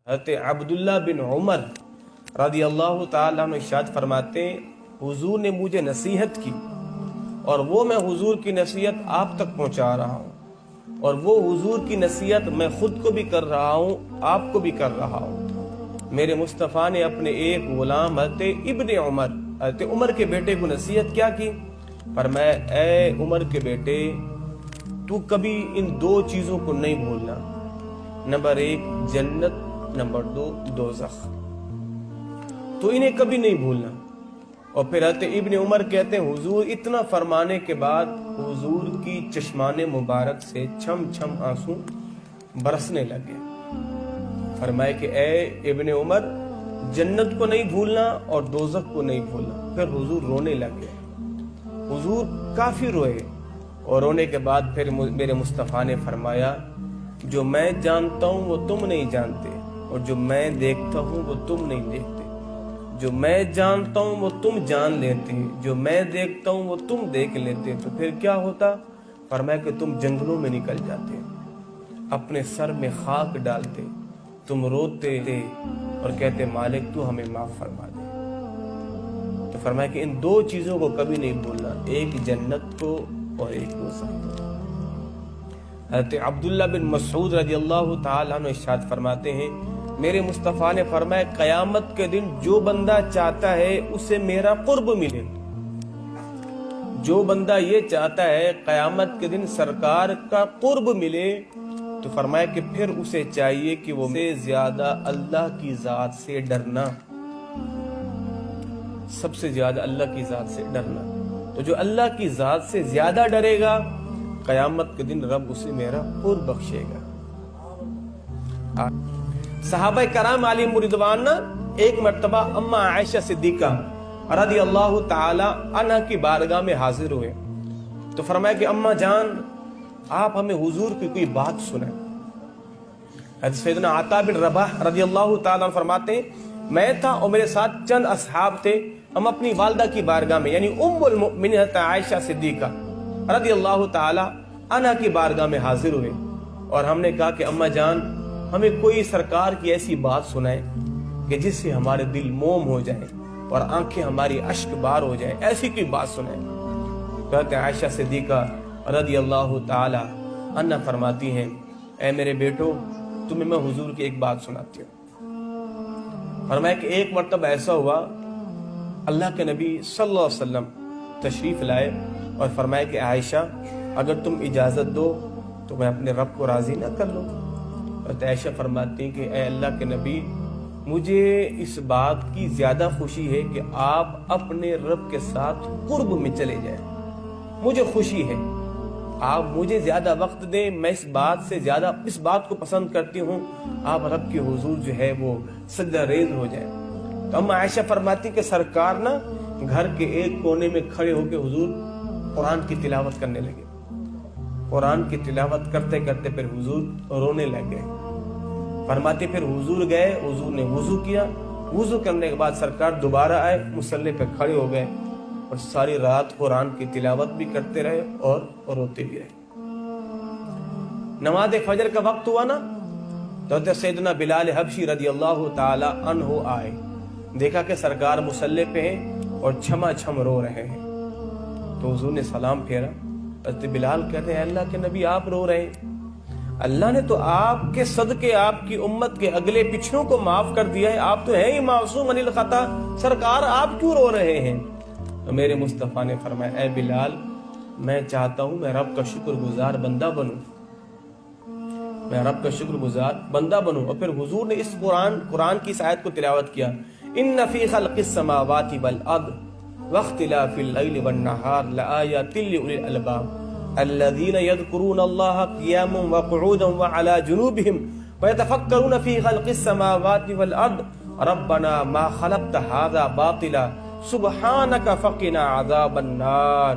حضرت عبداللہ بن عمر رضی اللہ تعالیٰ عنہ ارشاد فرماتے ہیں حضور نے مجھے نصیحت کی اور وہ میں حضور کی نصیحت آپ تک پہنچا رہا ہوں، اور وہ حضور کی نصیحت میں خود کو بھی کر رہا ہوں، آپ کو بھی کر رہا ہوں۔ میرے مصطفیٰ نے اپنے ایک غلام حضرت ابن عمر، حضرت عمر کے بیٹے کو نصیحت کیا کی؟ فرمایا اے عمر کے بیٹے، تو کبھی ان دو چیزوں کو نہیں بھولنا، نمبر 1 جنت، نمبر 2 دوزخ، تو انہیں کبھی نہیں بھولنا۔ اور پھر حضرت ابن عمر کہتے ہیں حضور اتنا فرمانے کے بعد حضور کی چشمان مبارک سے چھم چھم آنسو برسنے لگے۔ فرمائے کہ اے ابن عمر، جنت کو نہیں بھولنا اور دوزخ کو نہیں بھولنا۔ پھر حضور رونے لگے، حضور کافی روئے، اور رونے کے بعد پھر میرے مصطفیٰ نے فرمایا جو میں جانتا ہوں وہ تم نہیں جانتے، اور جو میں دیکھتا ہوں وہ تم نہیں دیکھتے، جو میں جانتا ہوں وہ تم جان لیتے، جو میں دیکھتا ہوں وہ تم دیکھ لیتے، تو پھر کیا ہوتا؟ فرمایا کہ تم جنگلوں میں نکل جاتے، اپنے سر میں خاک ڈالتے، تم روتے تھے اور کہتے مالک تو ہمیں معاف فرما دے۔ تو فرمایا کہ ان دو چیزوں کو کبھی نہیں بھولنا، ایک جنت کو اور ایک دوزخ کو۔ حضرت عبداللہ بن مسعود رضی اللہ تعالیٰ عنہ ارشاد فرماتے ہیں میرے مصطفیٰ نے فرمایا قیامت کے دن جو بندہ چاہتا ہے اسے میرا قرب ملے، جو بندہ یہ چاہتا ہے قیامت کے دن سرکار کا قرب ملے، تو فرمایا کہ پھر اسے چاہیے کہ وہ سے زیادہ اللہ کی ذات سے ڈرنا، سب سے زیادہ اللہ کی ذات سے ڈرنا۔ تو جو اللہ کی ذات سے زیادہ ڈرے گا قیامت کے دن رب اسے میرا قرب بخشے گا۔ صحابہ کرام علیہم رضوان ایک مرتبہ اما عائشہ صدیقہ رضی اللہ تعالی عنہ کی بارگاہ میں حاضر ہوئے، تو فرمایا کہ اما جان آپ ہمیں حضور کی کوئی بات سنائیں۔ حضرت سیدنا عطا بن رباح رضی اللہ تعالی عنہ فرماتے ہیں میں تھا اور میرے ساتھ چند اصحاب تھے، ہم اپنی والدہ کی بارگاہ میں یعنی ام المؤمنین حضرت عائشہ صدیقہ رضی اللہ تعالی عنہ کی بارگاہ میں حاضر ہوئے، اور ہم نے کہا کہ اما جان ہمیں کوئی سرکار کی ایسی بات سنائے کہ جس سے ہمارے دل موم ہو جائیں اور آنکھیں ہماری اشک بار ہو جائیں، ایسی کوئی بات سنائے۔ حضرت عائشہ صدیقہ رضی اللہ تعالی عنہ فرماتی ہیں اے میرے بیٹو تمہیں میں حضور کی ایک بات سناتی ہوں۔ فرمایا کہ ایک مرتبہ ایسا ہوا اللہ کے نبی صلی اللہ علیہ وسلم تشریف لائے اور فرمایا کہ عائشہ اگر تم اجازت دو تو میں اپنے رب کو راضی نہ کر لوں۔ حضرت عائشہ فرماتی ہیں کہ اے اللہ کے نبی مجھے اس بات کی زیادہ خوشی ہے کہ آپ اپنے رب کے ساتھ قرب میں چلے جائیں، مجھے خوشی ہے، آپ مجھے زیادہ وقت دیں، میں اس بات سے زیادہ اس بات کو پسند کرتی ہوں آپ رب کے حضور جو ہے وہ سجدہ ریز ہو جائیں۔ تو اما عائشہ فرماتی کہ سرکار نا گھر کے ایک کونے میں کھڑے ہو کے حضور قرآن کی تلاوت کرنے لگے، قرآن کی تلاوت کرتے کرتے پھر حضور رونے لگ گئے۔ فرماتے پھر حضور گئے، حضور نے وضو کیا، وضو کرنے کے بعد سرکار دوبارہ آئے، مصلی پہ کھڑے ہو گئے اور ساری رات قرآن کی تلاوت بھی کرتے رہے اور روتے بھی رہے۔ نماز فجر کا وقت ہوا نا تو حضرت سیدنا بلال حبشی رضی اللہ تعالی عنہ آئے، دیکھا کہ سرکار مصلی پہ ہیں اور چھما چھم رو رہے ہیں، تو حضور نے سلام پھیرا۔ حضرت بلال کہتے ہیں اللہ کے نبی آپ رو رہے ہیں، اللہ نے تو آپ کے صدقے آپ کی امت کے اگلے پچھلوں کو معاف کر دیا ہے، آپ تو ہیں ہی معصوم عن الخطا، سرکار آپ کیوں رو رہے ہیں؟ تو میرے مصطفیٰ نے فرمایا اے بلال میں چاہتا ہوں میں رب کا شکر گزار بندہ بنوں، میں رب کا شکر گزار بندہ بنوں۔ اور پھر حضور نے اس قرآن کی اس آیت کو تلاوت کیا ان فی خلق السماوات والارض واختلاف اللیل والنہار لآیات لأولی الالباب الذین یذکرون اللہ قیاما وقعودا وعلی جنوبہم ویتفکرون فی خلق السماوات والارض ربنا ما خلقت ھذا باطلا سبحانک فقنا عذاب النار۔